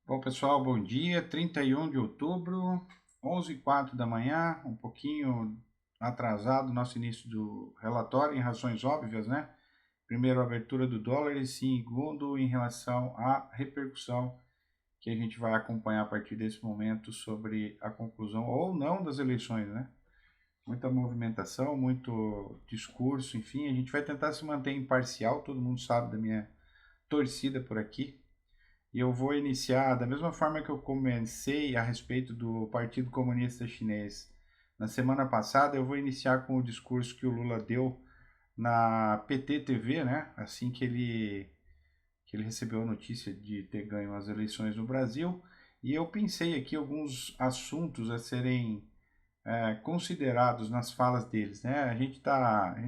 Bom, pessoal, bom dia. 31 de outubro, 11h04 da manhã, um pouquinho atrasado nosso início do relatório em razões óbvias, né? Primeiro, a abertura do dólar e segundo, em relação à repercussão que a gente vai acompanhar a partir desse momento sobre a conclusão ou não das eleições, né? Muita movimentação, muito discurso, enfim, a gente vai tentar se manter imparcial, todo mundo sabe da minha torcida por aqui. E eu vou iniciar da mesma forma que eu comecei a respeito do Partido Comunista Chinês na semana passada. Eu vou iniciar com o discurso que o Lula deu na PT TV, né? Assim que ele recebeu a notícia de ter ganho as eleições no Brasil. E eu pensei aqui alguns assuntos a serem considerados nas falas deles, né? A gente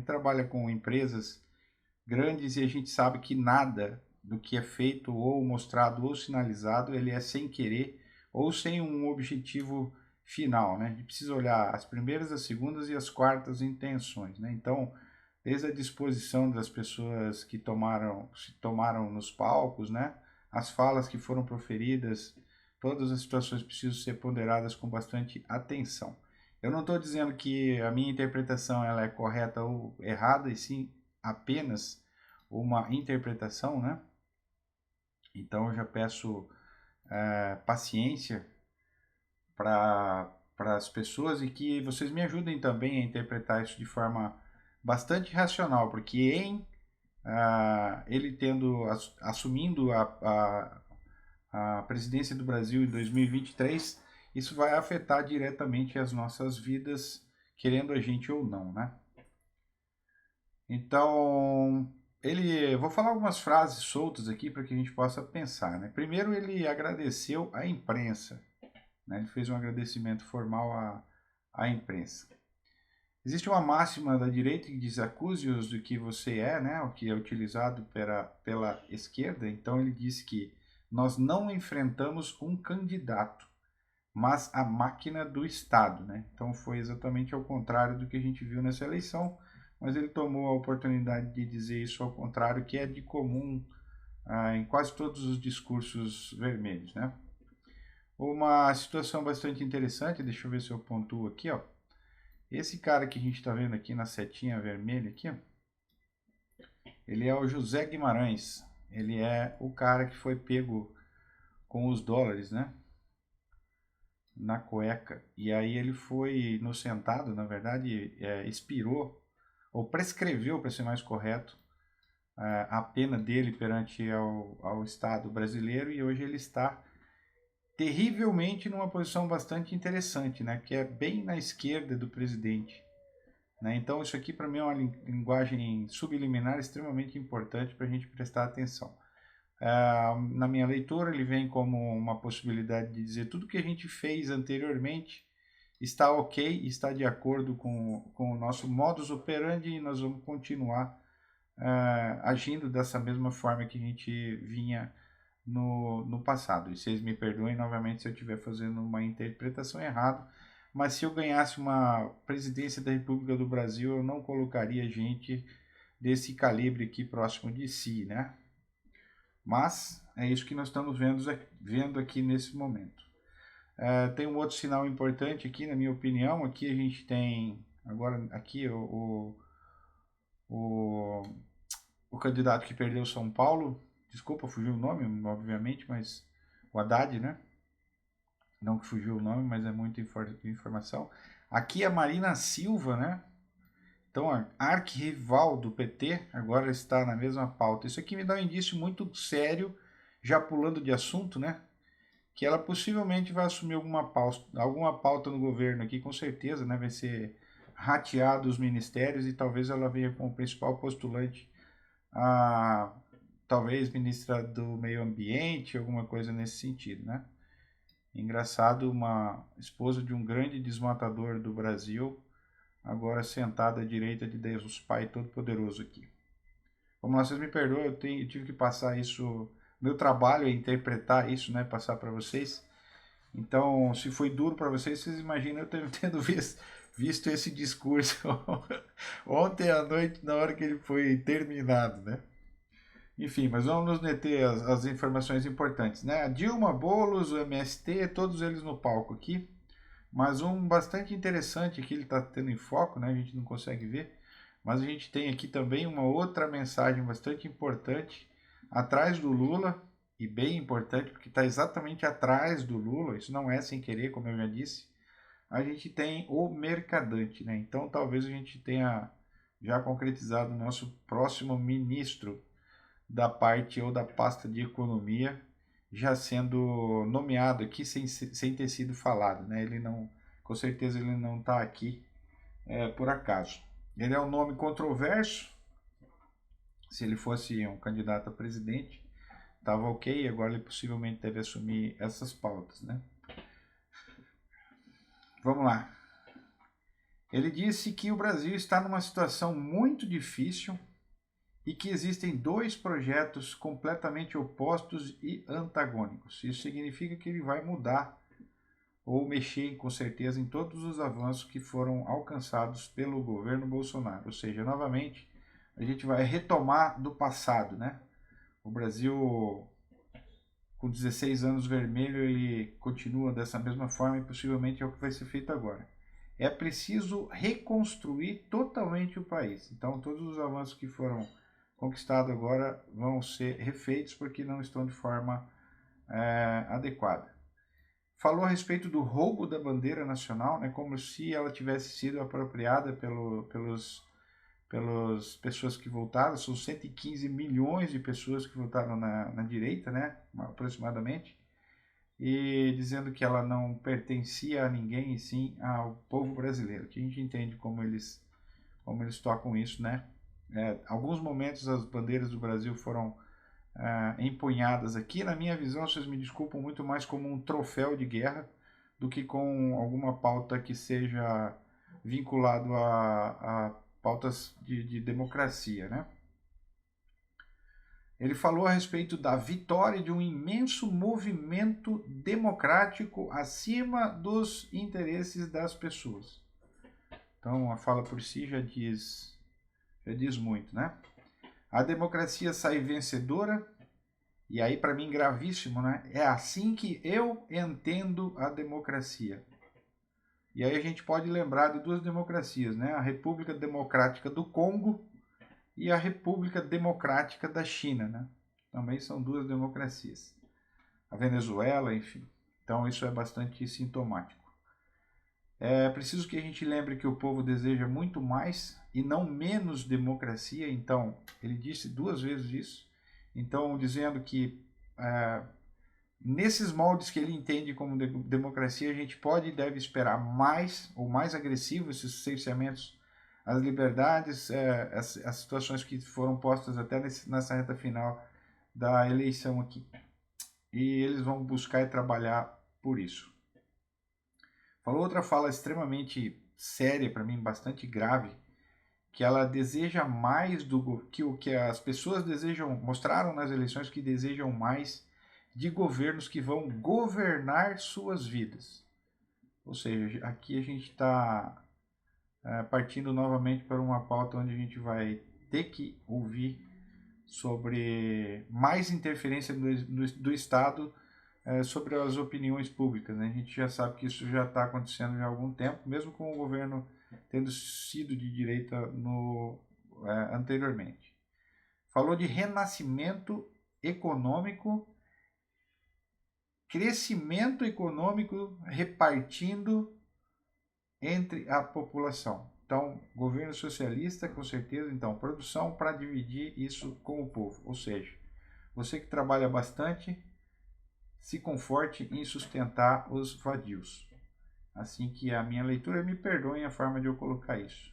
trabalha com empresas grandes e a gente sabe que nada do que é feito ou mostrado ou sinalizado ele é sem querer ou sem um objetivo final, né? A gente precisa olhar as primeiras, as segundas e as quartas intenções, né? Então, desde a disposição das pessoas que se tomaram nos palcos, né? As falas que foram proferidas, todas as situações precisam ser ponderadas com bastante atenção. Eu não estou dizendo que a minha interpretação ela é correta ou errada, e sim apenas uma interpretação, né? Então eu já peço paciência para as pessoas e que vocês me ajudem também a interpretar isso de forma bastante racional, porque ele assumindo a presidência do Brasil em 2023, isso vai afetar diretamente as nossas vidas, querendo a gente ou não, né? Então, vou falar algumas frases soltas aqui para que a gente possa pensar, né? Primeiro, ele agradeceu à imprensa, né? Ele fez um agradecimento formal à imprensa. Existe uma máxima da direita que diz acuse-os do que você é, né? O que é utilizado pela esquerda. Então, ele disse que nós não enfrentamos um candidato, mas a máquina do Estado, né? Então, foi exatamente ao contrário do que a gente viu nessa eleição, mas ele tomou a oportunidade de dizer isso ao contrário, que é de comum em quase todos os discursos vermelhos, né? Uma situação bastante interessante, deixa eu ver se eu pontuo aqui, ó. Esse cara que a gente está vendo aqui na setinha vermelha aqui, ó, ele é o José Guimarães. Ele é o cara que foi pego com os dólares, né? Na cueca. E aí ele foi inocentado, na verdade, expirou, ou prescreveu, para ser mais correto, a pena dele perante ao Estado brasileiro, e hoje ele está terrivelmente numa posição bastante interessante, né, que é bem na esquerda do presidente. Né? Então isso aqui para mim é uma linguagem subliminar extremamente importante para a gente prestar atenção. Na minha leitura ele vem como uma possibilidade de dizer tudo que a gente fez anteriormente está ok, está de acordo com o nosso modus operandi e nós vamos continuar agindo dessa mesma forma que a gente vinha no passado. E vocês me perdoem novamente se eu estiver fazendo uma interpretação errada, mas se eu ganhasse uma presidência da República do Brasil, eu não colocaria gente desse calibre aqui próximo de si, né? Mas é isso que nós estamos vendo aqui nesse momento. Tem um outro sinal importante aqui, na minha opinião. Aqui a gente tem, agora aqui o, o candidato que perdeu São Paulo, desculpa, fugiu o nome, obviamente, mas o Haddad, né? Não que fugiu o nome, mas é muita informação. Aqui a Marina Silva, né? Então, a arquirrival do PT agora está na mesma pauta. Isso aqui me dá um indício muito sério, já pulando de assunto, né? Que ela possivelmente vai assumir alguma pauta no governo aqui, com certeza, né? Vai ser rateado os ministérios e talvez ela venha como principal postulante a talvez ministra do Meio Ambiente, alguma coisa nesse sentido, né? Engraçado, uma esposa de um grande desmatador do Brasil, agora sentada à direita de Deus Pai Todo-Poderoso aqui. Vamos lá, vocês me perdoem, eu tive que passar isso, meu trabalho é interpretar isso, né, passar para vocês. Então, se foi duro para vocês, vocês imaginam eu tendo visto esse discurso ontem à noite, na hora que ele foi terminado, né? Enfim, mas vamos nos meter as informações importantes, né? A Dilma, Boulos, o MST, todos eles no palco aqui. Mas um bastante interessante que ele está tendo em foco, né? A gente não consegue ver, mas a gente tem aqui também uma outra mensagem bastante importante atrás do Lula, e bem importante porque está exatamente atrás do Lula, isso não é sem querer, como eu já disse. A gente tem o Mercadante, né? Então talvez a gente tenha já concretizado o nosso próximo ministro da parte ou da pasta de economia já sendo nomeado aqui sem ter sido falado, né? Ele não, com certeza ele não está aqui por acaso. Ele é um nome controverso. Se ele fosse um candidato a presidente, estava ok. Agora ele possivelmente deve assumir essas pautas, né? Vamos lá. Ele disse que o Brasil está numa situação muito difícil e que existem dois projetos completamente opostos e antagônicos. Isso significa que ele vai mudar ou mexer com certeza em todos os avanços que foram alcançados pelo governo Bolsonaro. Ou seja, novamente, a gente vai retomar do passado, né? O Brasil, com 16 anos vermelho, ele continua dessa mesma forma e possivelmente é o que vai ser feito agora. É preciso reconstruir totalmente o país. Então, todos os avanços que foram conquistados agora vão ser refeitos porque não estão de forma adequada. Falou a respeito do roubo da bandeira nacional, né, como se ela tivesse sido apropriada pelas pessoas que votaram. São 115 milhões de pessoas que votaram na direita, né, aproximadamente, e dizendo que ela não pertencia a ninguém e sim ao povo brasileiro, que a gente entende como eles tocam isso, né? Alguns momentos as bandeiras do Brasil foram empunhadas aqui. Na minha visão, vocês me desculpam, muito mais como um troféu de guerra do que com alguma pauta que seja vinculado a pautas de democracia, né? Ele falou a respeito da vitória de um imenso movimento democrático acima dos interesses das pessoas. Então, a fala por si já diz muito, né? A democracia sai vencedora. E aí, para mim, gravíssimo, né? É assim que eu entendo a democracia. E aí a gente pode lembrar de duas democracias, né? A República Democrática do Congo e a República Democrática da China, né? Também são duas democracias. A Venezuela, enfim. Então isso é bastante sintomático. É preciso que a gente lembre que o povo deseja muito mais e não menos democracia. Então, ele disse duas vezes isso. Então, dizendo que nesses moldes que ele entende como democracia, a gente pode e deve esperar mais ou mais agressivos esses cerceamentos às liberdades, as situações que foram postas até nessa reta final da eleição aqui. E eles vão buscar e trabalhar por isso. Falou outra fala extremamente séria, para mim, bastante grave, que ela deseja mais que o que as pessoas desejam, mostraram nas eleições que desejam mais de governos que vão governar suas vidas. Ou seja, aqui a gente está partindo novamente para uma pauta onde a gente vai ter que ouvir sobre mais interferência do Estado sobre as opiniões públicas, né? A gente já sabe que isso já está acontecendo já há algum tempo, mesmo com o governo tendo sido de direita anteriormente. Falou de renascimento econômico, crescimento econômico repartindo entre a população. Então, governo socialista, com certeza, então, produção para dividir isso com o povo. Ou seja, você que trabalha bastante, se conforte em sustentar os vadios. Assim que a minha leitura, me perdoem a forma de eu colocar isso.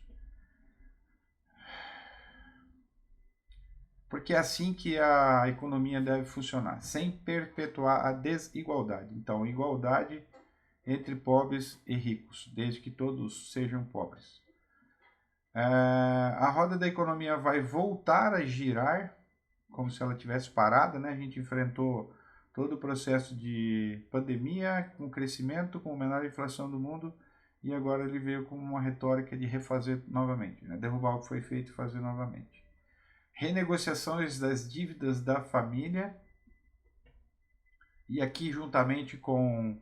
Porque é assim que a economia deve funcionar, sem perpetuar a desigualdade. Então, igualdade entre pobres e ricos, desde que todos sejam pobres. A roda da economia vai voltar a girar, como se ela tivesse parada, né? A gente enfrentou todo o processo de pandemia, com crescimento, com a menor inflação do mundo, e agora ele veio com uma retórica de refazer novamente, né? Derrubar o que foi feito e fazer novamente. renegociações das dívidas da família, e aqui juntamente com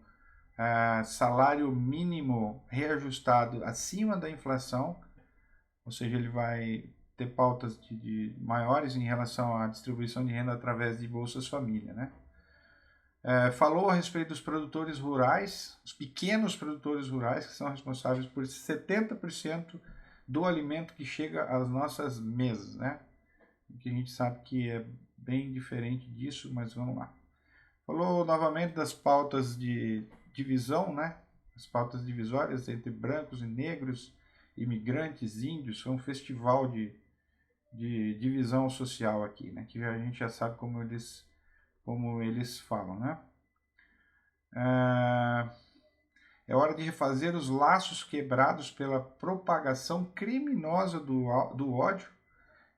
salário mínimo reajustado acima da inflação, ou seja, ele vai ter pautas de maiores em relação à distribuição de renda através de bolsas família, né? Falou a respeito dos produtores rurais, os pequenos produtores rurais, que são responsáveis por 70% do alimento que chega às nossas mesas, né? Que a gente sabe que é bem diferente disso, mas vamos lá. Falou novamente das pautas de divisão, né? As pautas divisórias entre brancos e negros, imigrantes, índios. Foi um festival de divisão social aqui, né? Que a gente já sabe como eles falam, né? É hora de refazer os laços quebrados pela propagação criminosa do ódio.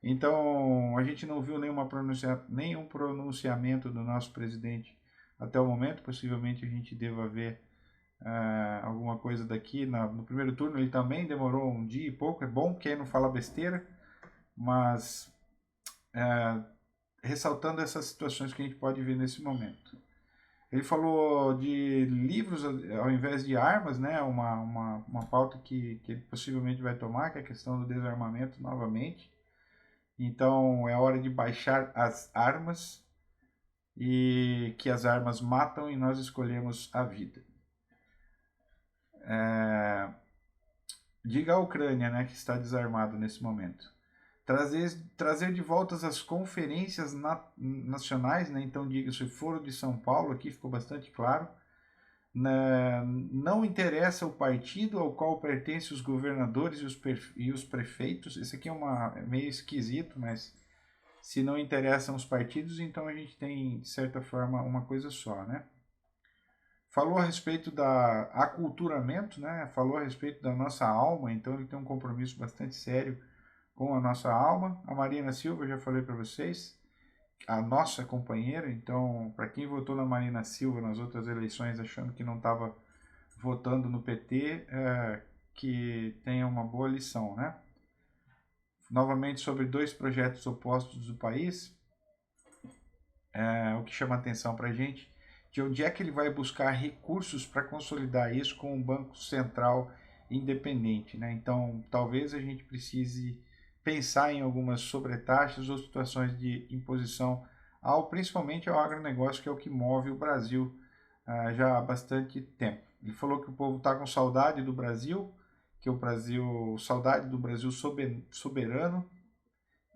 Então, a gente não viu nenhum pronunciamento do nosso presidente até o momento. Possivelmente a gente deva ver alguma coisa daqui. No primeiro turno ele também demorou um dia e pouco. É bom que aí não fala besteira, mas ressaltando essas situações que a gente pode ver nesse momento. Ele falou de livros ao invés de armas, né? Uma pauta que ele possivelmente vai tomar, que é a questão do desarmamento novamente. Então é hora de baixar as armas, e que as armas matam e nós escolhemos a vida. Diga à Ucrânia, né, que está desarmada nesse momento. Trazer de volta as conferências nacionais, né? Então diga-se o Foro de São Paulo, aqui ficou bastante claro. Não interessa o partido ao qual pertencem os governadores e os prefeitos. Isso aqui é meio esquisito, mas se não interessam os partidos, então a gente tem, de certa forma, uma coisa só, né? Falou a respeito da aculturamento, né? Falou a respeito da nossa alma, então ele tem um compromisso bastante sério com a nossa alma. A Marina Silva, eu já falei para vocês, a nossa companheira. Então, para quem votou na Marina Silva nas outras eleições achando que não estava votando no PT, que tenha uma boa lição, né? Novamente sobre 2 projetos opostos do país, o que chama atenção para a gente, de onde é que ele vai buscar recursos para consolidar isso com um banco central independente, né? Então, talvez a gente precise pensar em algumas sobretaxas ou situações de imposição principalmente ao agronegócio, que é o que move o Brasil já há bastante tempo. Ele falou que o povo está com saudade do Brasil, saudade do Brasil soberano,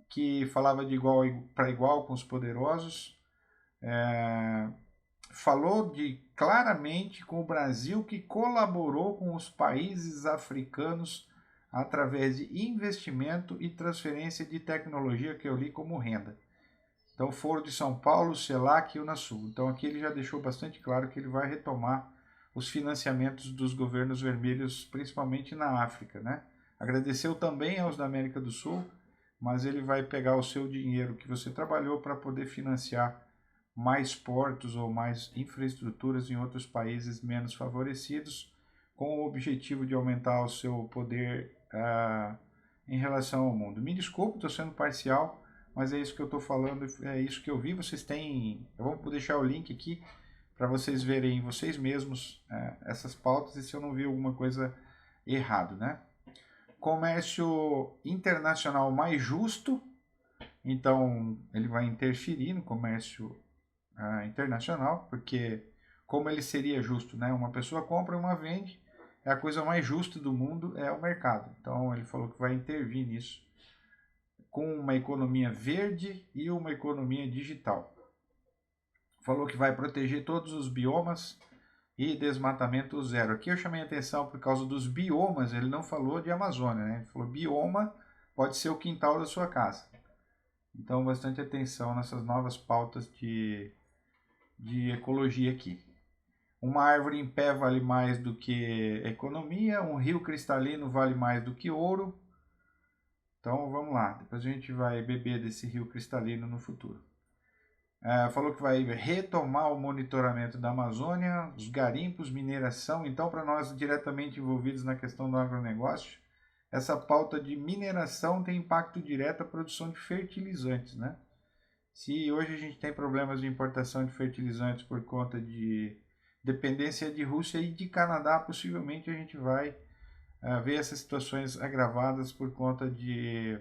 que falava de igual para igual com os poderosos. Falou claramente com o Brasil, que colaborou com os países africanos através de investimento e transferência de tecnologia, que eu li como renda. Então, Foro de São Paulo, CELAC e Unasul. Então, aqui ele já deixou bastante claro que ele vai retomar os financiamentos dos governos vermelhos, principalmente na África, né? Agradeceu também aos da América do Sul, mas ele vai pegar o seu dinheiro que você trabalhou para poder financiar mais portos ou mais infraestruturas em outros países menos favorecidos, com o objetivo de aumentar o seu poder em relação ao mundo. Me desculpe, estou sendo parcial, mas é isso que eu estou falando, é isso que eu vi. Vocês têm, eu vou deixar o link aqui para vocês verem vocês mesmos essas pautas e se eu não vi alguma coisa errado, né? Comércio internacional mais justo, então ele vai interferir no comércio internacional, porque como ele seria justo, né? Uma pessoa compra e uma vende, é a coisa mais justa do mundo, é o mercado. Então ele falou que vai intervir nisso, com uma economia verde e uma economia digital. Falou que vai proteger todos os biomas e desmatamento zero. Aqui eu chamei a atenção por causa dos biomas, ele não falou de Amazônia, né? Ele falou bioma pode ser o quintal da sua casa. Então, bastante atenção nessas novas pautas de ecologia aqui. Uma árvore em pé vale mais do que economia, um rio cristalino vale mais do que ouro. Então, vamos lá, depois a gente vai beber desse rio cristalino no futuro. Falou que vai retomar o monitoramento da Amazônia, os garimpos, mineração. Então, para nós diretamente envolvidos na questão do agronegócio, essa pauta de mineração tem impacto direto à produção de fertilizantes, né? Se hoje a gente tem problemas de importação de fertilizantes por conta de dependência de Rússia e de Canadá, possivelmente a gente vai ver essas situações agravadas por conta de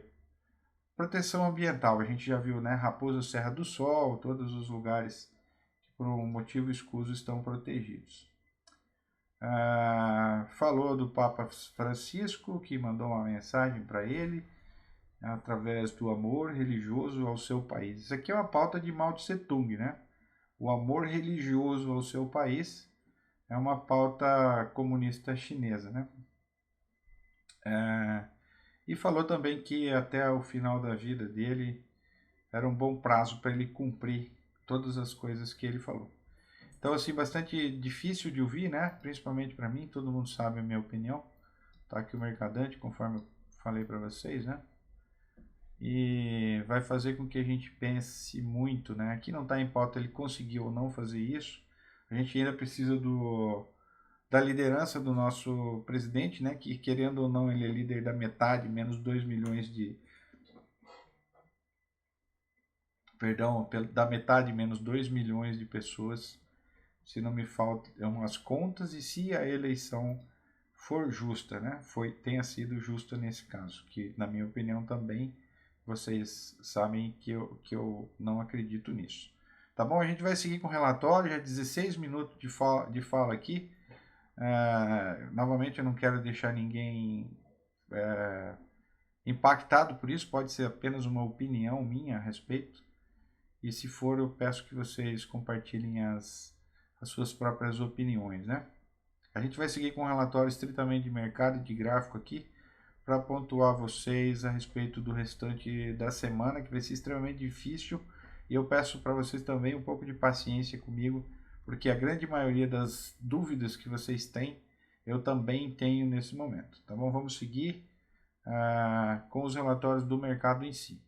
proteção ambiental. A gente já viu, né? Raposa Serra do Sol, todos os lugares que por um motivo escuso estão protegidos. Falou do Papa Francisco, que mandou uma mensagem para ele, através do amor religioso ao seu país. Isso aqui é uma pauta de Mao Tse Tung, né? O amor religioso ao seu país é uma pauta comunista chinesa, né? E falou também que até o final da vida dele era um bom prazo para ele cumprir todas as coisas que ele falou. Então, assim, bastante difícil de ouvir, né? Principalmente para mim, todo mundo sabe a minha opinião. Tá aqui o Mercadante, conforme eu falei para vocês, né? E vai fazer com que a gente pense muito, né? Aqui não está em pauta ele conseguiu ou não fazer isso. A gente ainda precisa da liderança do nosso presidente, né? Que querendo ou não ele é líder da metade, menos 2 milhões de... Perdão, da metade menos 2 milhões de pessoas, se não me faltam as contas, e se a eleição for justa, né? Tenha sido justa nesse caso, que na minha opinião também vocês sabem que eu não acredito nisso. Tá bom? A gente vai seguir com o relatório, já 16 minutos de fala aqui. Novamente eu não quero deixar ninguém impactado por isso, pode ser apenas uma opinião minha a respeito. E se for, eu peço que vocês compartilhem as suas próprias opiniões, né? A gente vai seguir com um relatório estritamente de mercado e de gráfico aqui, para pontuar vocês a respeito do restante da semana, que vai ser extremamente difícil. E eu peço para vocês também um pouco de paciência comigo, porque a grande maioria das dúvidas que vocês têm, eu também tenho nesse momento. Tá bom? Vamos seguir com os relatórios do mercado em si.